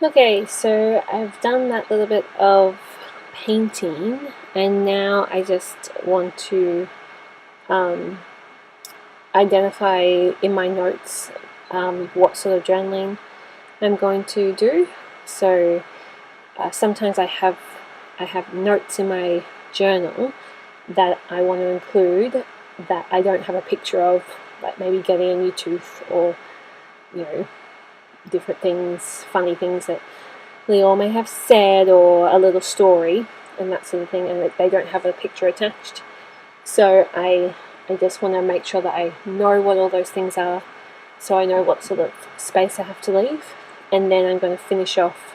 Okay, so I've done that little bit of painting, and now I just want to um, identify in my notes what sort of journaling I'm going to do. So sometimes I have notes in my journal that I want to include that I don't have a picture of, like maybe getting a new tooth or different things, funny things that Leo may have said, or a little story and that sort of thing, and they don't have a picture attached. So I just want to make sure that I know what all those things are, so I know what sort of space I have to leave. And then I'm going to finish off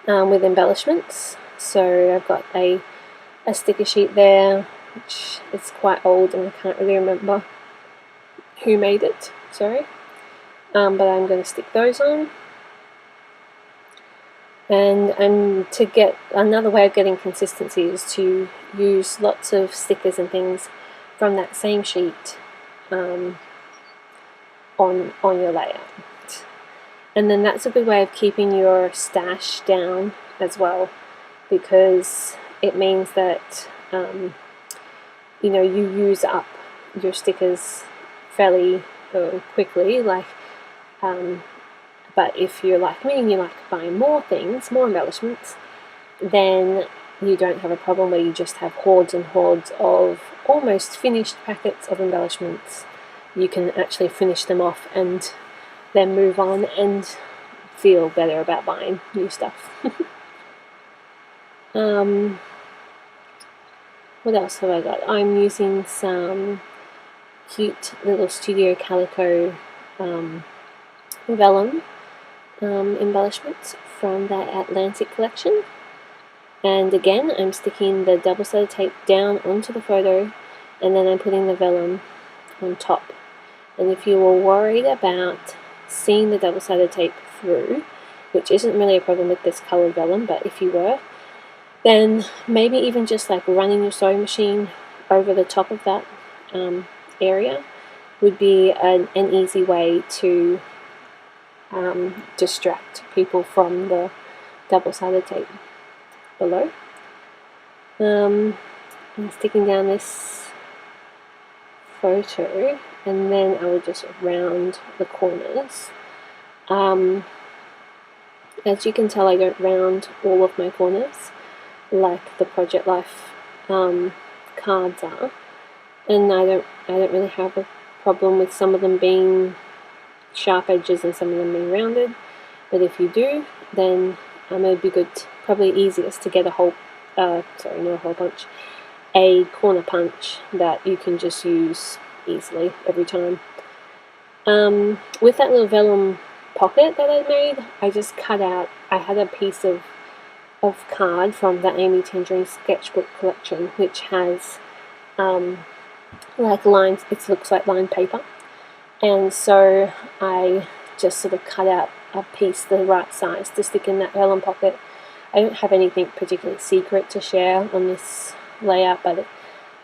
with embellishments. So I've got a sticker sheet there, which is quite old and I can't really remember who made it, sorry. But I'm going to stick those on. And to get another way of getting consistency is to use lots of stickers and things from that same sheet on your layout. And then that's a good way of keeping your stash down as well, because it means that you use up your stickers fairly quickly. But if you're like me and you like buying more things, more embellishments, then you don't have a problem where you just have hordes and hordes of almost finished packets of embellishments. You can actually finish them off and then move on and feel better about buying new stuff. What else have I got? I'm using some cute little Studio Calico vellum embellishments from the Atlantic collection. And again, I'm sticking the double-sided tape down onto the photo, and then I'm putting the vellum on top. And if you were worried about seeing the double-sided tape through, which isn't really a problem with this colored vellum, but if you were, then maybe even just like running your sewing machine over the top of that area would be an easy way to distract people from the double-sided tape below. I'm sticking down this photo, and then I will just round the corners. As you can tell, I don't round all of my corners like the Project Life cards are, and I don't really have a problem with some of them being sharp edges and some of them being rounded. But if you do, then it would be good, probably easiest to get a hole, sorry, not a hole punch, a corner punch that you can just use easily every time. With that little vellum pocket that I made, I just cut out, I had a piece of card from the Amy Tangerine sketchbook collection, which has like lines, it looks like lined paper, and so I just sort of cut out a piece the right size to stick in that vellum pocket. I don't have anything particularly secret to share on this layout,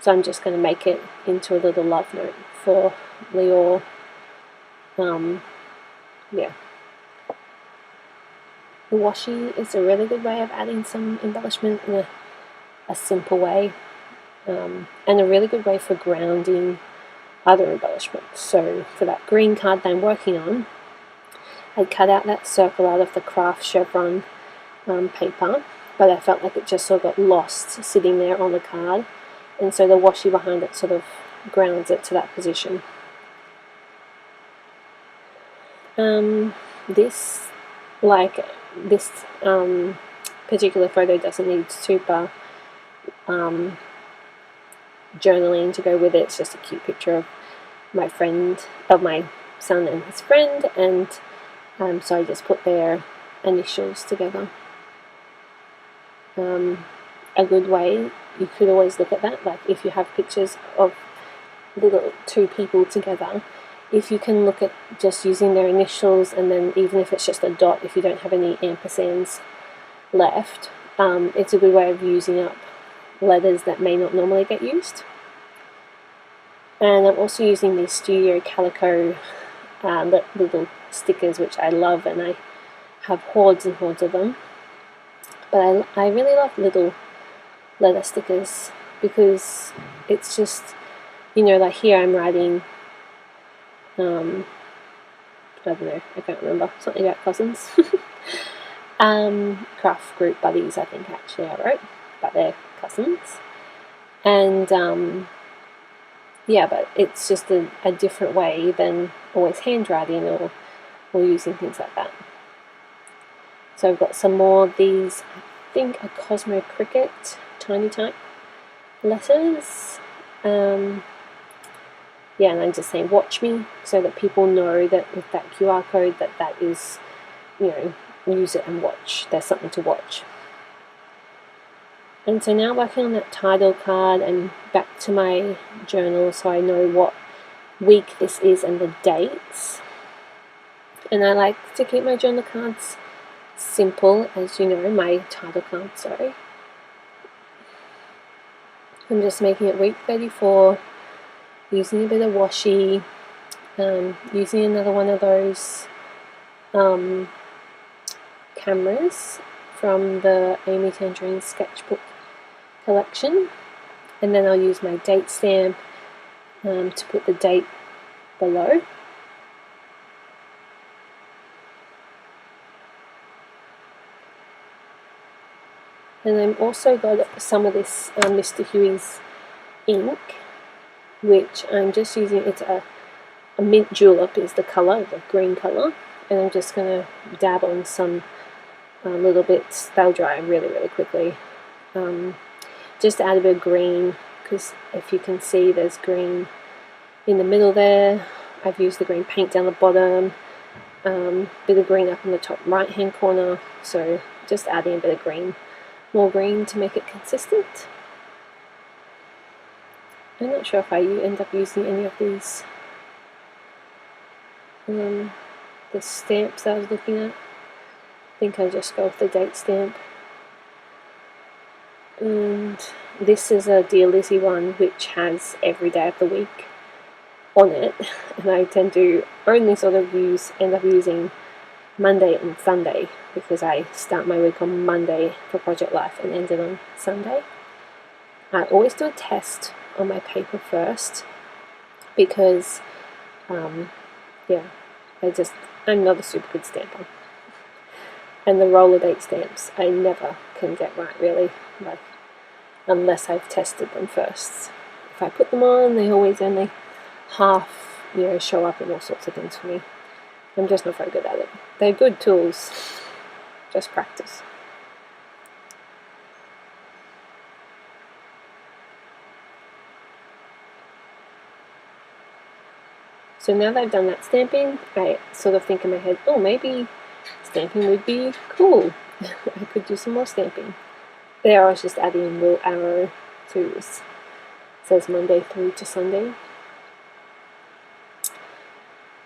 so I'm just going to make it into a little love note for Lior. Yeah. The washi is a really good way of adding some embellishment in a simple way, and a really good way for grounding other embellishments. So for that green card that I'm working on, I cut out that circle out of the craft chevron paper, but I felt like it just sort of got lost sitting there on the card, and so the washi behind it sort of grounds it to that position. This particular photo doesn't need super journaling to go with it. It's just a cute picture of my son and his friend, and so I just put their initials together. A good way, you could always look at that, like if you have pictures of little two people together, if you can look at just using their initials, and then even if it's just a dot, if you don't have any ampersands left, it's a good way of using up letters that may not normally get used. And I'm also using these Studio Calico little stickers, which I love, and I have hordes and hordes of them. But I really love little letter stickers because it's just, you know, like here I'm writing, I don't know, I can't remember, something about cousins. Craft group buddies, I think actually I wrote, but they're cousins. And yeah, but it's just a different way than always handwriting or using things like that. So I've got some more of these, I think are Cosmo Cricket tiny type letters. Yeah, and I'm just saying watch me, so that people know that with that QR code that is, you know, use it and watch. There's something to watch. And so now working on that title card and back to my journal so I know what week this is and the dates. And I like to keep my journal cards simple, as you know, my title card, sorry. I'm just making it week 34, using a bit of washi, using another one of those cameras from the Amy Tangerine sketchbook collection, and then I'll use my date stamp to put the date below. And I've also got some of this Mr. Huey's ink, which I'm just using. It's a mint julep is the colour, the green colour, and I'm just going to dab on some little bits. They'll dry really, really quickly. Just add a bit of green, because if you can see there's green in the middle there. I've used the green paint down the bottom, bit of green up in the top right hand corner, so just adding a bit of green, more green to make it consistent. I'm not sure if I end up using any of these the stamps I was looking at. I think I'll just go with the date stamp. And this is a Dear Lizzie one, which has every day of the week on it, and I tend to only sort of end up using Monday and Sunday, because I start my week on Monday for Project Life and end it on Sunday. I always do a test on my paper first, because yeah, I'm not a super good stamper. And the roller date stamps I never can get right, really, like, unless I've tested them first. If I put them on, they always only half, you know, show up in all sorts of things for me. I'm just not very good at it. They're good tools, just practice. So now that I've done that stamping, I sort of think in my head, oh, maybe stamping would be cool. I could do some more stamping. There I was just adding a little arrow to this. It says Monday through to Sunday.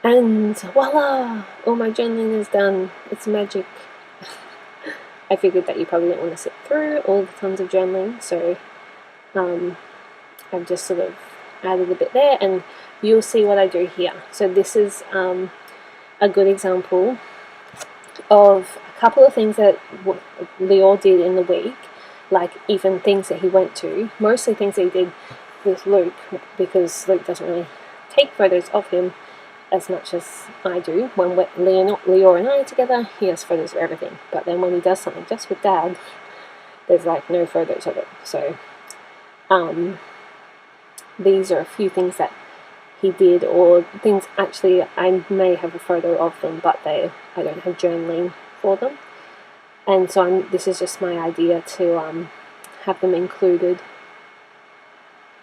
And voila! All my journaling is done. It's magic. I figured that you probably don't want to sit through all the tons of journaling, so I've just sort of added a bit there, and you'll see what I do here. So this is a good example of a couple of things that Leo did in the week, like even things that he went to, mostly things that he did with Luke, because Luke doesn't really take photos of him as much as I do. When Leo and I are together, he has photos of everything, but then when he does something just with Dad, there's like no photos of it. So these are a few things that he did, or things actually I may have a photo of them, but I don't have journaling for them, and so this is just my idea to have them included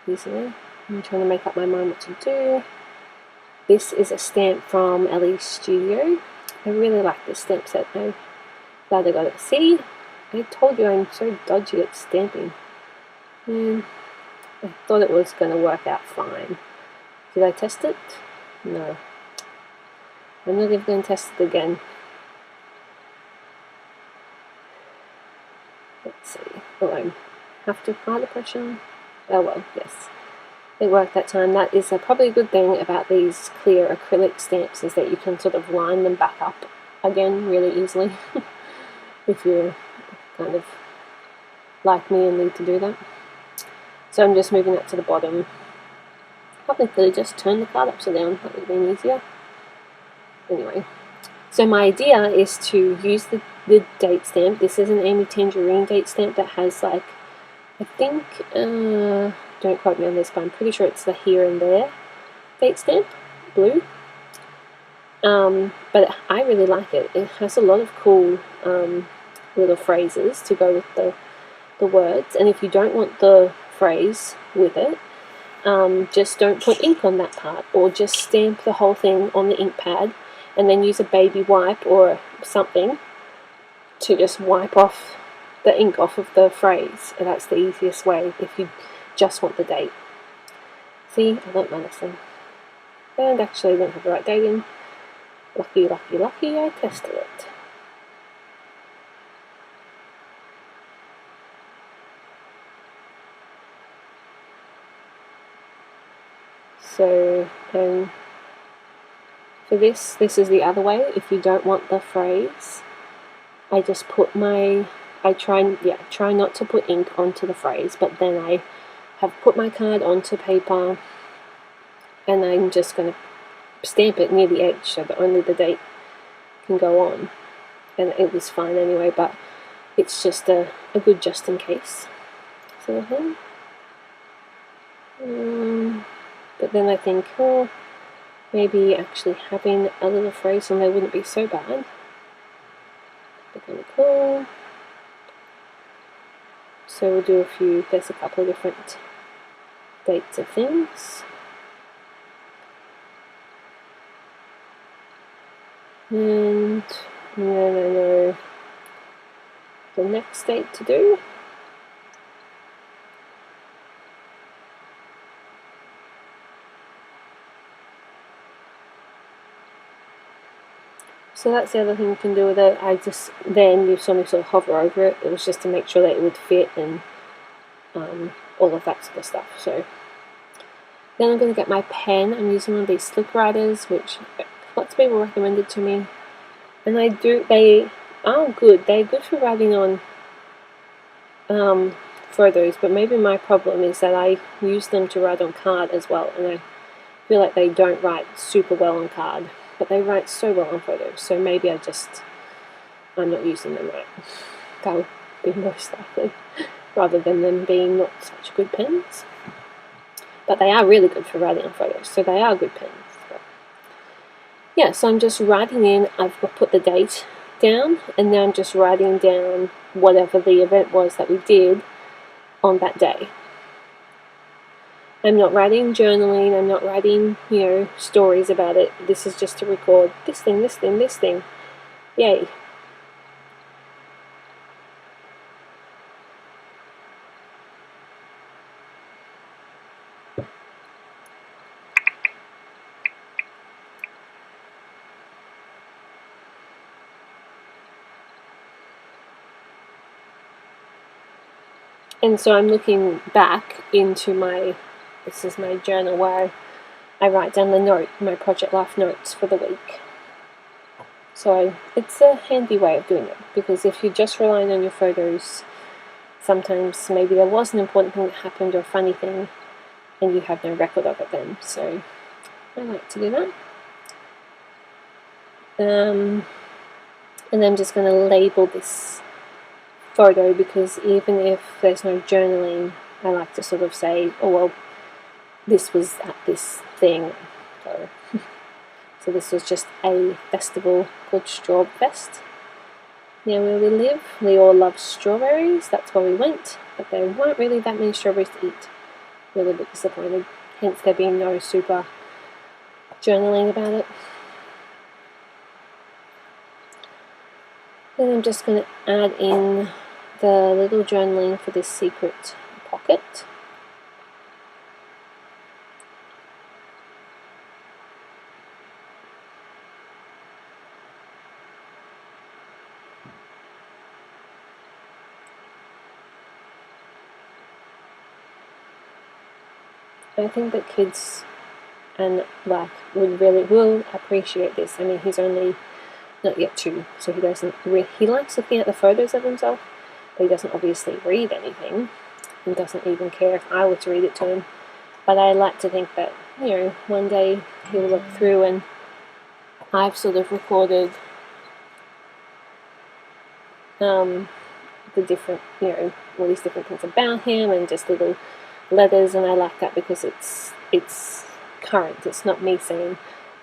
easily. I'm trying to make up my mind what to do. This is a stamp from Ellie's Studio. I really like this stamp set. I'm glad I got it. See, I told you I'm so dodgy at stamping. And I thought it was going to work out fine. Did I test it? No. I'm not even going to test it again. Let's see. Oh, I have to apply the pressure. Oh well, yes. It worked that time. That is probably a good thing about these clear acrylic stamps, is that you can sort of line them back up again really easily if you're kind of like me and need to do that. So I'm just moving that to the bottom. Probably could have just turned the card upside down, that would have been easier. Anyway, so my idea is to use the date stamp. This is an Amy Tangerine date stamp that has like, I think, don't quote me on this, but I'm pretty sure it's the here and there date stamp, blue. But I really like it. It has a lot of cool little phrases to go with the words, and if you don't want the phrase with it, just don't put ink on that part, or just stamp the whole thing on the ink pad and then use a baby wipe or something to just wipe off the ink off of the phrase, and that's the easiest way if you just want the date. See, I learnt my lesson. And actually I don't have the right date in. Lucky, lucky, lucky, I tested it. So, for this is the other way. If you don't want the phrase, I just put I try not to put ink onto the phrase, but then I have put my card onto paper and I'm just going to stamp it near the edge so that only the date can go on. And it was fine anyway, but it's just a good just in case sort of thing. But then I think, oh, maybe actually having a little phrase on there wouldn't be so bad. Be kind of cool. So we'll do there's a couple of different dates of things. And then I know the next date to do. So that's the other thing you can do with it. Then you saw me sort of hover over it. It was just to make sure that it would fit and all of that sort of stuff. So then I'm going to get my pen. I'm using one of these Slick Writers, which lots of people recommended to me. And they are good. They're good for writing on photos, but maybe my problem is that I use them to write on card as well, and I feel like they don't write super well on card, but they write so well on photos, so maybe I'm not using them right. That would be most likely, rather than them being not such good pens. But they are really good for writing on photos, so they are good pens. But yeah, so I'm just writing in, I've put the date down, and now I'm just writing down whatever the event was that we did on that day. I'm not writing journaling, I'm not writing, stories about it. This is just to record this thing, this thing, this thing. Yay. And so I'm looking back into this is my journal where I write down my Project Life notes for the week. So it's a handy way of doing it, because if you're just relying on your photos, sometimes maybe there was an important thing that happened or a funny thing and you have no record of it then. So I like to do that. And I'm just going to label this photo, because even if there's no journaling, I like to sort of say, oh well, this was at this thing. So this was just a festival called Strawfest. Now where we live, we all love strawberries, that's why we went, but there weren't really that many strawberries to eat. We're a little bit disappointed, hence there being no super journaling about it. Then I'm just going to add in the little journaling for this secret pocket. I think that kids will appreciate this. I mean, he's only not yet 2, so he doesn't he likes looking at the photos of himself, but he doesn't obviously read anything, and doesn't even care if I were to read it to him. But I like to think that, one day he'll look through and I've sort of recorded the different, all these different things about him, and just little letters, and I like that because it's current. It's not me saying,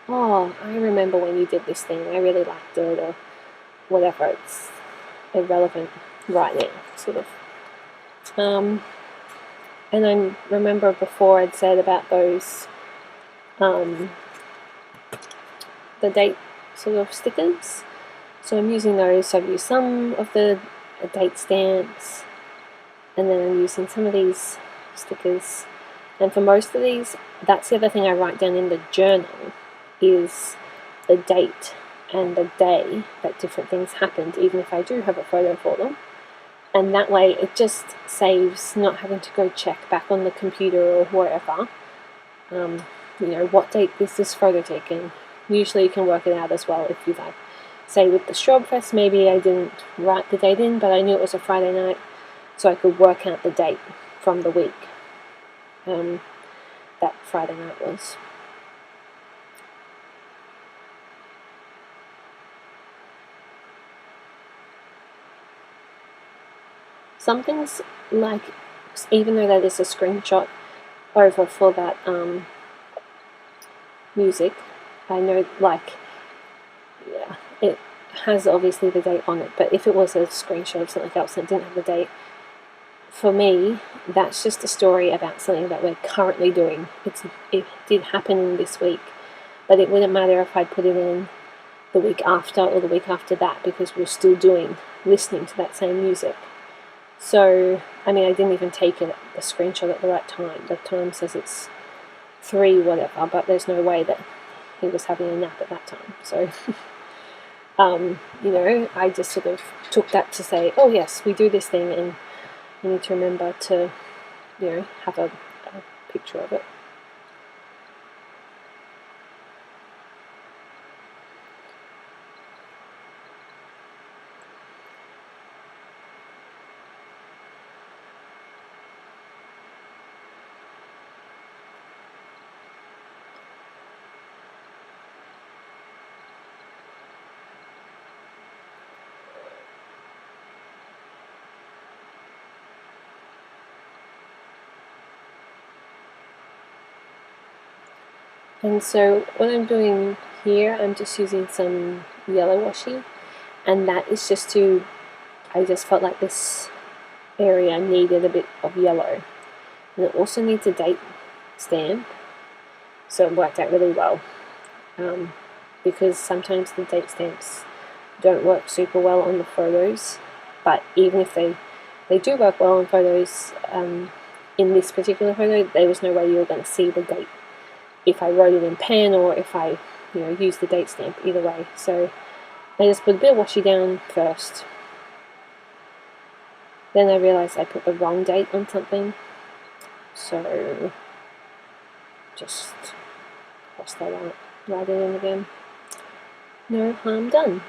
oh, I remember when you did this thing, I really liked it, or whatever. It's irrelevant right now, sort of. And I remember before I'd said about those, the date sort of stickers. So I'm using those. So I've used some of the date stamps, and then I'm using some of these stickers. And for most of these, that's the other thing I write down in the journal, is the date and the day that different things happened, even if I do have a photo for them. And that way it just saves not having to go check back on the computer or wherever, what date is this photo taken. Usually you can work it out as well if you've had, say with the Strobe Fest, maybe I didn't write the date in, but I knew it was a Friday night, so I could work out the date from the week that Friday night was. Some things, like, even though that is a screenshot over for that music, I know, it has obviously the date on it, but if it was a screenshot of something else and it didn't have the date, for me, that's just a story about something that we're currently doing. It did happen this week, but it wouldn't matter if I put it in the week after or the week after that, because we're still listening to that same music. So, I didn't even take a screenshot at the right time. The time says it's 3 whatever, but there's no way that he was having a nap at that time. So, I just sort of took that to say, oh yes, we do this thing, and we need to remember to, have a picture of it. And so what I'm doing here, I'm just using some yellow washi, and that is just I just felt like this area needed a bit of yellow. And it also needs a date stamp, so it worked out really well, because sometimes the date stamps don't work super well on the photos, but even if they do work well on photos, in this particular photo, there was no way you were going to see the date if I wrote it in pen or if I used the date stamp, either way. So I just put a bit of washi down first. Then I realised I put the wrong date on something, so just cross that out, write it in again. No harm done.